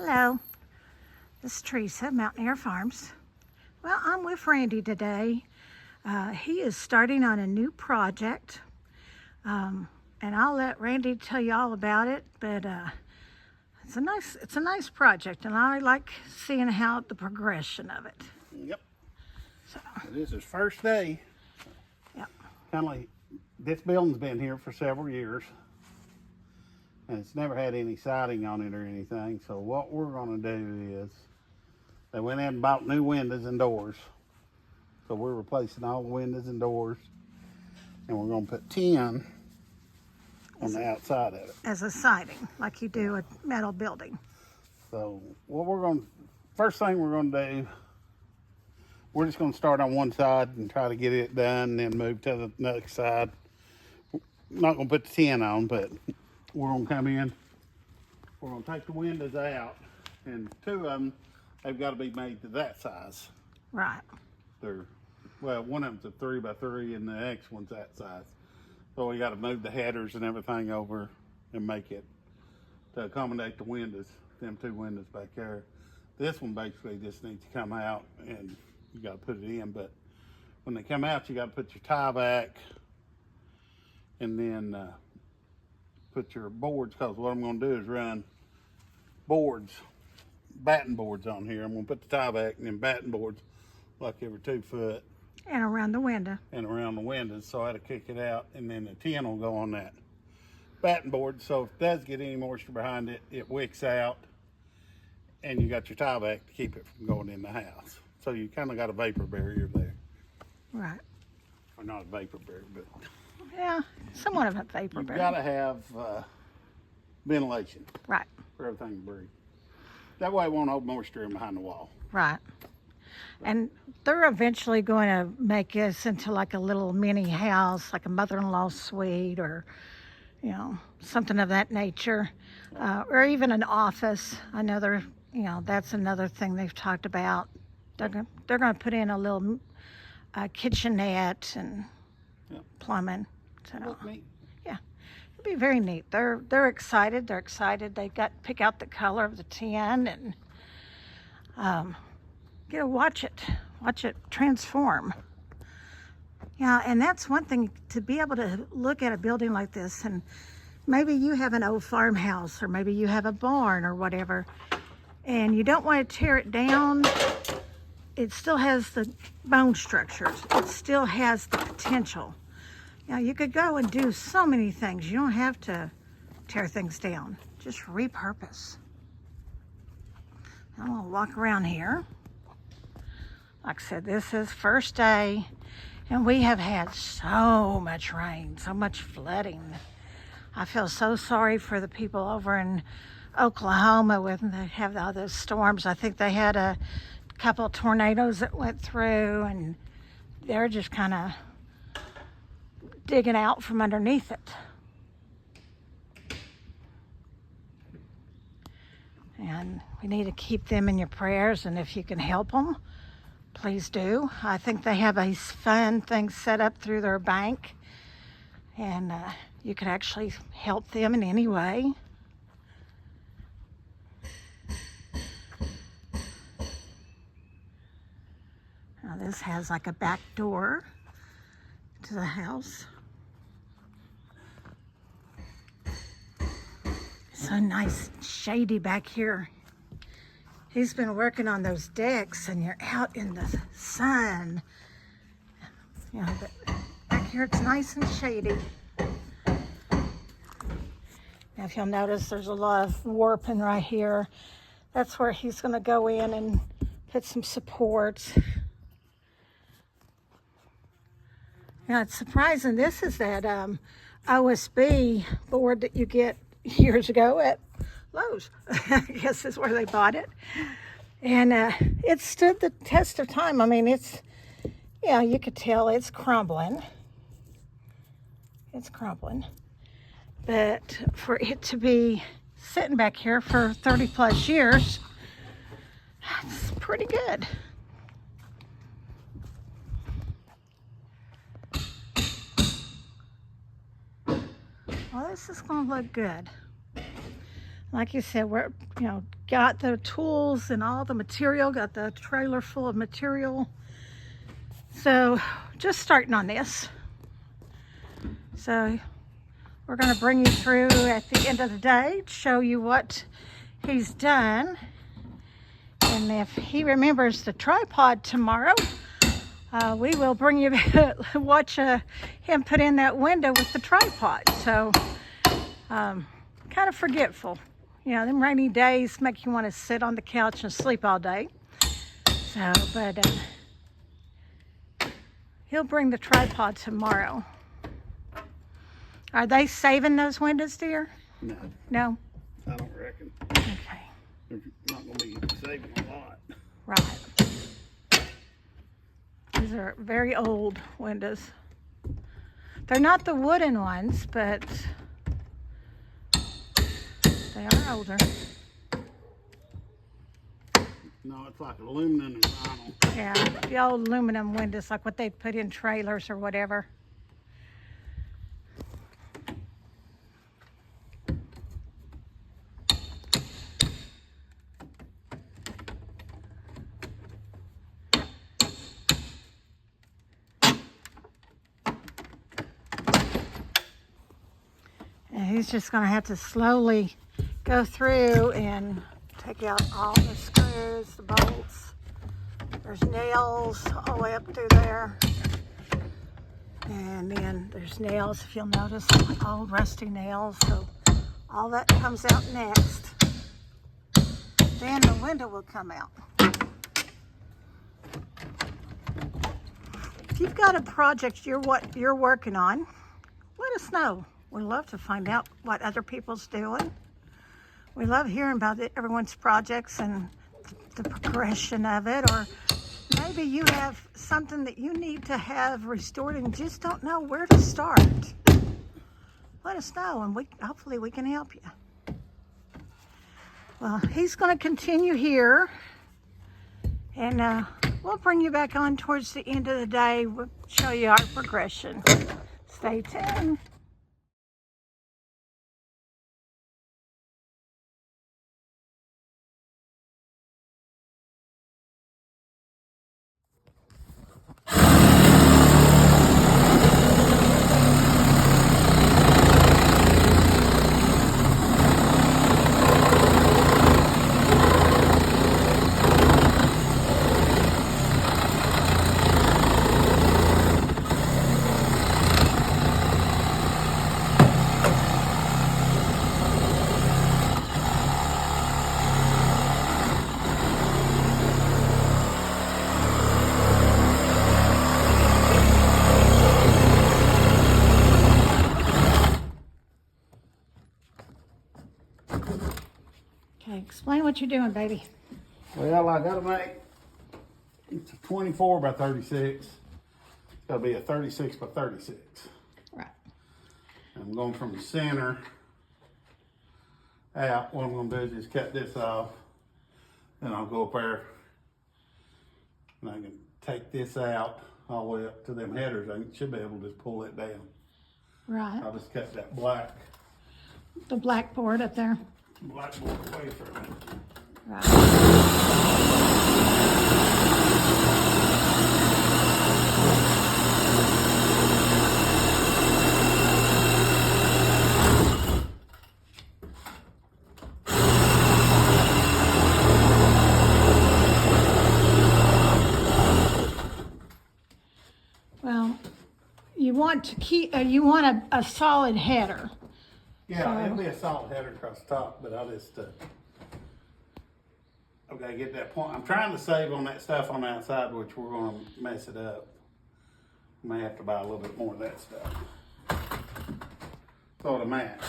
Hello, this is Teresa, Mountaineer Farms. Well, I'm with Randy today. He is starting on a new project, and I'll let Randy tell you all about it. But it's a nice project, and I like seeing how the progression of it. Yep. So This is first day. Yep. Kind of like this building's been here for several years, and it's never had any siding on it or anything. So what we're going to do is they went in and bought new windows and doors. So we're replacing all the windows and doors, and we're going to put tin on the outside of it. As a siding, like you do a metal building. So what first thing we're going to do, we're just going to start on one side and try to get it done, and then move to the next side. Not going to put the tin on, but we're going to come in. We're going to take the windows out, and two of them, they've got to be made to that size. Right. Well, one of them's a 3x3, and the next one's that size. So we got to move the headers and everything over and make it to accommodate the windows, them two windows back there. This one basically just needs to come out, and you got to put it in. But when they come out, you got to put your tie back, and then put your boards, because what I'm going to do is run boards, batting boards on here. I'm going to put the tie back and then batting boards like every 2 foot. And around the window. And around the windows, so I had to kick it out, and then the tin will go on that batting board. So if it does get any moisture behind it, it wicks out, and you got your tie back to keep it from going in the house. So you kind of got a vapor barrier there. Right. Or not a vapor barrier, but Yeah, somewhat of a vapor you've barrier. got to have ventilation Right. for everything to breathe. That way it won't hold moisture in behind the wall. Right. And they're eventually going to make this into like a little mini house, like a mother-in-law suite, or, something of that nature, or even an office. I know that's another thing they've talked about. They're going to put in a little kitchenette and plumbing. So Look neat. yeah, it'd be very neat. They're excited. They're excited. They got to pick out the color of the tin and watch it transform. Yeah, and that's one thing, to be able to look at a building like this, and maybe you have an old farmhouse, or maybe you have a barn or whatever, and you don't want to tear it down. It still has the bone structures. It still has the potential. You could go and do so many things. You don't have to tear things down. Just repurpose. I'm gonna walk around here. Like I said, this is first day, and we have had so much rain, so much flooding. I feel so sorry for the people over in Oklahoma when they have all those storms. I think they had a couple of tornadoes that went through, and they're just kind of digging out from underneath it. And we need to keep them in your prayers, and if you can help them, please do. I think they have a fun thing set up through their bank, and you could actually help them in any way. Now this has like a back door to the house. So nice and shady back here. He's been working on those decks, and you're out in the sun. But back here it's nice and shady. Now if you'll notice, there's a lot of warping right here. That's where he's going to go in and put some supports. It's surprising. This is that OSB board that you get years ago at Lowe's. I guess is where they bought it. And it stood the test of time. I mean, you could tell it's crumbling. It's crumbling. But for it to be sitting back here for 30 plus years, that's pretty good. Well, this is going to look good. Like you said, we're got the tools and all the material, got the trailer full of material. So just starting on this. So we're going to bring you through at the end of the day to show you what he's done. And if he remembers the tripod tomorrow, we will bring you watch him put in that window with the tripod. So kind of forgetful. You know, them rainy days make you want to sit on the couch and sleep all day. So, but he'll bring the tripod tomorrow. Are they saving those windows, dear? No, No? I don't reckon. Okay. They're not going to be saving a lot. Right. These are very old windows. They're not the wooden ones, but they are older. No, it's like aluminum and vinyl. Yeah, the old aluminum windows, like what they put in trailers or whatever. And he's just going to have to slowly go through and take out all the screws, the bolts. There's nails all the way up through there. And then there's nails, if you'll notice, old rusty nails. So all that comes out next. Then the window will come out. If you've got a project you're working on, let us know. We love to find out what other people's doing. We love hearing about everyone's projects and the progression of it, or maybe you have something that you need to have restored and just don't know where to start. Let us know, and hopefully we can help you. Well, he's going to continue here, and we'll bring you back on towards the end of the day. We'll show you our progression. Stay tuned. Okay, explain what you're doing, baby. Well, I got to make, it's a 24 by 36. It's got to be a 36 by 36. Right. I'm going from the center out. What I'm going to do is just cut this off. Then I'll go up there and I can take this out all the way up to them headers. I should be able to just pull it down. Right. I'll just cut that black The blackboard up there. board away from it. Right. Well, you want to keep, you want a solid header. Yeah, So- it'll be a solid header across the top, but I'll just, okay, get that point. I'm trying to save on that stuff on the outside, which we're gonna mess it up. May have to buy a little bit more of that stuff. So the mat.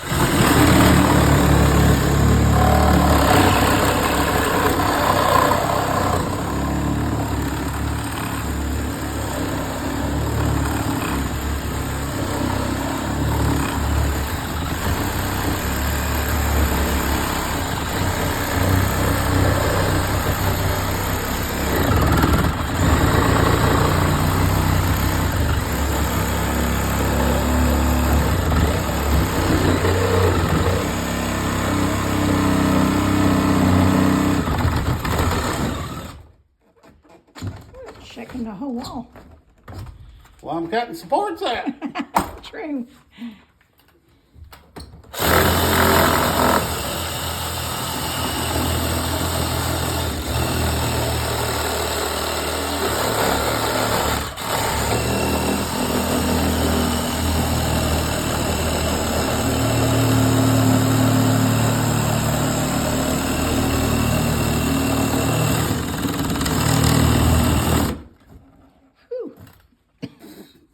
Well, I'm cutting supports out. True.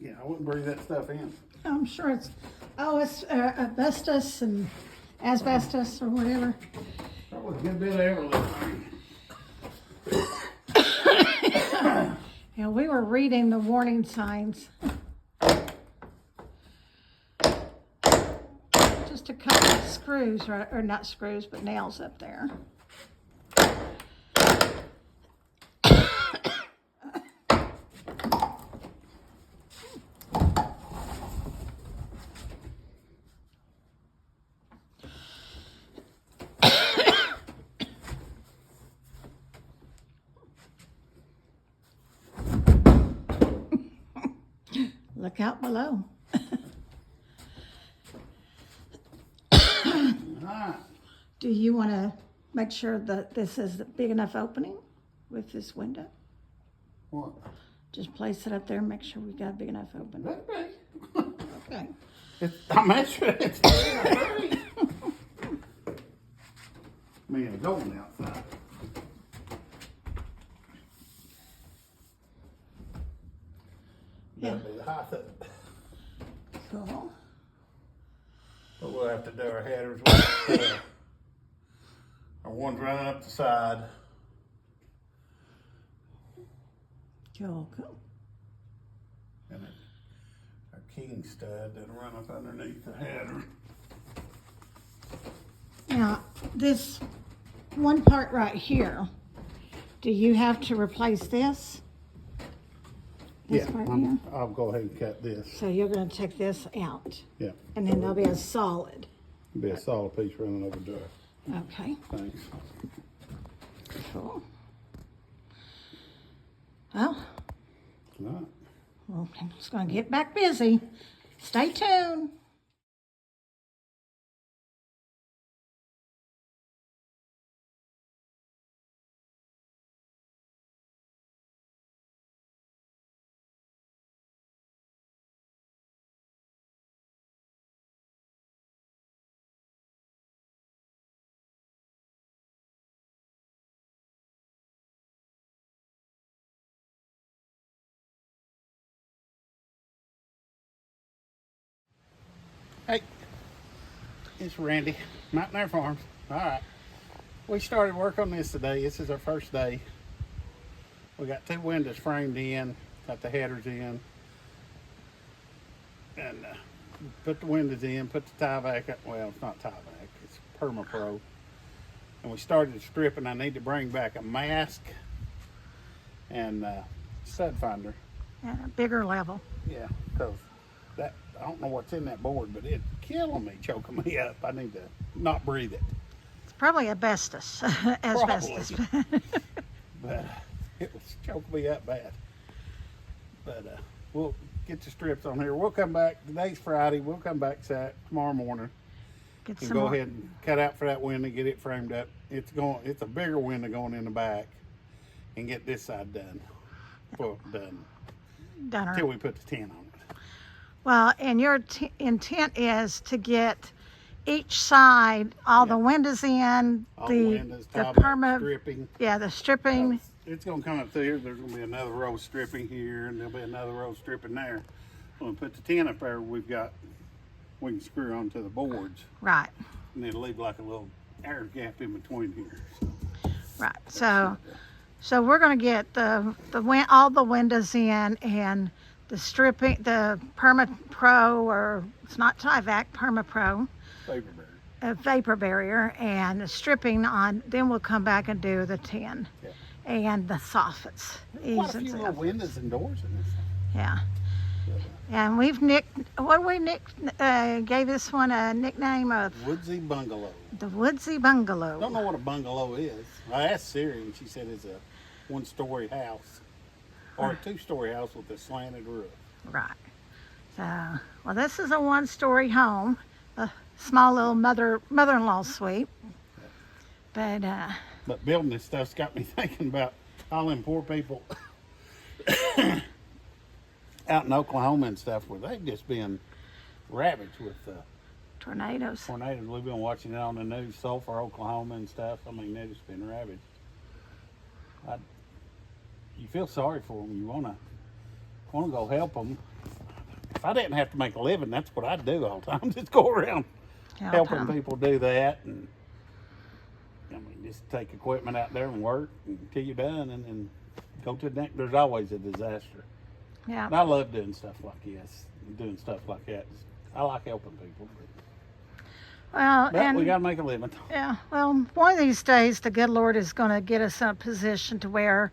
Yeah, I wouldn't breathe that stuff in. I'm sure it's, oh, it's asbestos and asbestos or whatever. Probably a good bit of everything. Yeah, we were reading the warning signs. Just a couple of screws, right, or not screws, but nails up there. Look out below. Alright. Do you want to make sure that this is a big enough opening with this window? What? Just place it up there and make sure we got a big enough opening. That big. Okay. I'm measuring it. I mean, going outside. Yeah. That'd be the height of it. Cool. But we'll have to do our headers with our ones running up the side. Cool, cool. And then our king stud that'll run up underneath the header. Now, this one part right here, do you have to replace this? This part here? I'll go ahead and cut this. So you're going to take this out, Yeah. and then there'll be a solid. Be a solid piece running over there. Okay, Thanks. cool. Well, All right. well, I'm just going to get back busy. Stay tuned. Hey, it's Randy, Mountain Air Farms. All right. We started work on this today. This is our first day. We got two windows framed in, got the headers in, and put the windows in, put the tie vac up. Well, it's not tie vac, it's PermaPro. And we started stripping. I need to bring back a mask and stud finder. At a bigger level. Yeah, because that, I don't know what's in that board, but it's killing me, choking me up. I need to not breathe it. It's probably asbestos. Asbestos. But it was choking me up bad. But we'll get the strips on here. We'll come back. Today's Friday. We'll come back tomorrow morning Get and some go more. ahead and cut out for that window, get it framed up. It's a bigger window going in the back, and get this side done. Well, done Done until we put the tin on it. Well, and your intent is to get each side, all the windows in, All the windows, the tie back, perma, stripping. yeah, the stripping. It's going to come up through here. There's going to be another row of stripping here, and there'll be another row of stripping there. When we put the tin up there, we can screw onto the boards, Right, and it'll leave like a little air gap in between here. right. So we're going to get all the windows in and the stripping, the PermaPro, or it's not Tyvac, PermaPro, Vapor barrier. vapor barrier, and the stripping on. Then we'll come back and do the tin Yeah. and the soffits. Quite a few little windows and doors in this thing. Yeah. But, And we've gave this one a nickname of Woodsy Bungalow. the Woodsy Bungalow. Don't know what a bungalow is. I asked Siri, and she said it's a one-story house or a two-story house with a slanted roof. Right. So, well, this is a one-story home, a small little mother-in-law suite. But building this stuff's got me thinking about all them poor people out in Oklahoma and stuff where they've just been ravaged with tornadoes. tornadoes. We've been watching it on the news, Sulphur, Oklahoma and stuff. I mean, they've just been ravaged. You feel sorry for them. You want to go help them. If I didn't have to make a living, that's what I'd do all the time. Just go around helping people do that. And I mean, just take equipment out there and work until you're done, and then go to the next. There's always a disaster. Yeah. And I love doing stuff like this, doing stuff like that. I like helping people. But we got to make a living. Yeah. Well, one of these days, the good Lord is going to get us in a position to where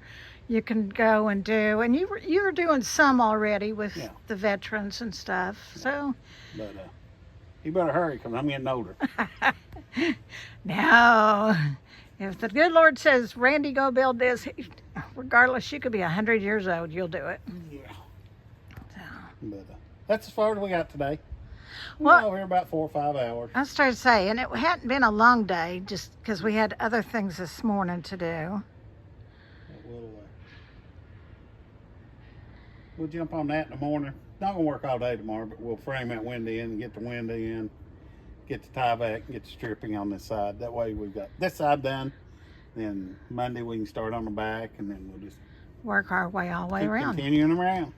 you can go and do, and you were doing some already with the veterans and stuff. Yeah. So, but you better hurry because I'm getting older. No, if the good Lord says, Randy, go build this, regardless, you could be 100 years old, you'll do it. Yeah. So. But that's as far as we got today. Well, over here about 4 or 5 hours. I started saying it hadn't been a long day just because we had other things this morning to do. We'll jump on that in the morning. Not gonna work all day tomorrow, but we'll frame that window in and get the window in, get the tie back, and get the stripping on this side. That way we've got this side done. Then Monday we can start on the back, and then we'll just work our way all the way around. Continuing around.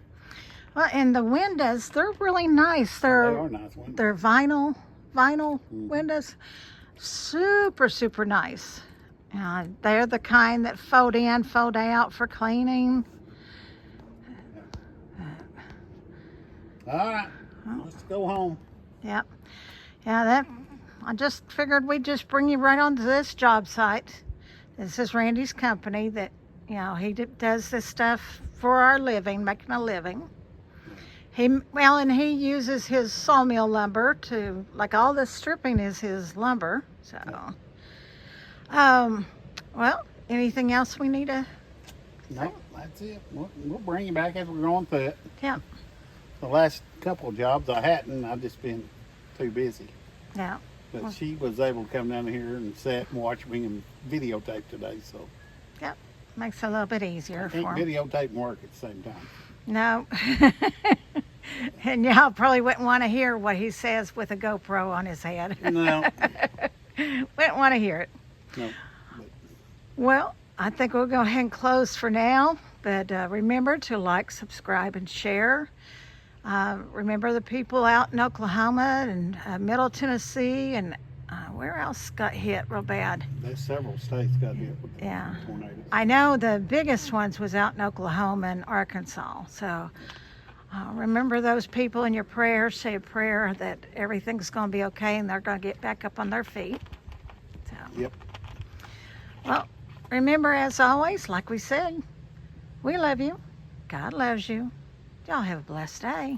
Well, and the windows, they're really nice. They are nice windows. They're vinyl windows. Super, super nice. They're the kind that fold in, fold out for cleaning. All right, let's go home. Yep. Yeah, I just figured we'd just bring you right onto this job site. This is Randy's company that, he does this stuff for our living, making a living. And he uses his sawmill lumber to, like all this stripping is his lumber. So, well, anything else we need to say? No, that's it. We'll bring you back as we're going through it. Yeah. The last couple of jobs I've just been too busy. Yeah. But she was able to come down here and sit and watch me and videotape today, so. Yep. Makes it a little bit easier for him. Videotape and work at the same time. No. And y'all probably wouldn't want to hear what he says with a GoPro on his head. No. Wouldn't want to hear it. No. Well, I think we'll go ahead and close for now. But remember to like, subscribe, and share. Remember the people out in Oklahoma and Middle Tennessee and where else got hit real bad? There's several states got hit with tornadoes. I know the biggest ones was out in Oklahoma and Arkansas. So remember those people in your prayers. Say a prayer that everything's going to be okay and they're going to get back up on their feet. So. Yep. Well, remember, as always, like we said, we love you. God loves you. Y'all have a blessed day.